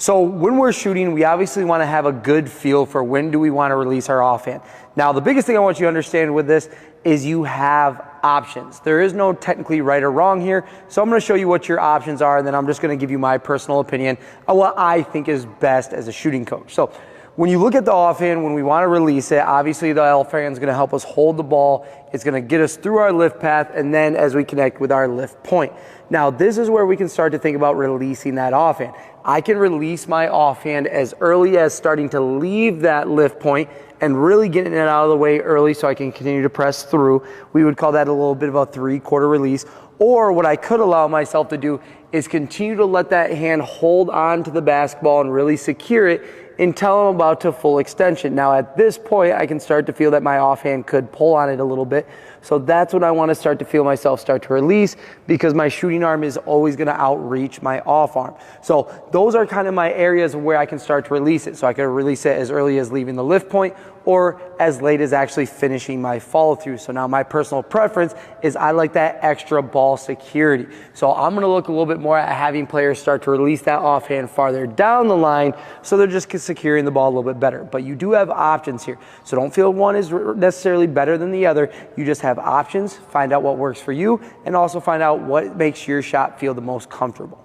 So when we're shooting, we obviously want to have a good feel for when do we want to release our offhand. Now, the biggest thing I want you to understand with this is you have options. There is no technically right or wrong here. So I'm going to show you what your options are, and then I'm just going to give you my personal opinion on what I think is best as a shooting coach. So when you look at the offhand, when we want to release it, obviously the offhand is going to help us hold the ball. It's going to get us through our lift path, and then as we connect with our lift point. Now, this is where we can start to think about releasing that offhand. I can release my offhand as early as starting to leave that lift point and really getting it out of the way early so I can continue to press through. We would call that a little bit of a 3/4 release. Or what I could allow myself to do is continue to let that hand hold on to the basketball and really secure it until I'm about to full extension. Now at this point, I can start to feel that my offhand could pull on it a little bit. So that's when I want to start to feel myself start to release, because my shooting arm is always going to outreach my off arm. So those are kind of my areas where I can start to release it. So I can release it as early as leaving the lift point or as late as actually finishing my follow through. So now my personal preference is I like that extra ball security. So I'm going to look a little bit more at having players start to release that offhand farther down the line so they're just securing the ball a little bit better. But you do have options here. So don't feel one is necessarily better than the other. You just have options, find out what works for you, and also find out what makes your shot feel the most comfortable.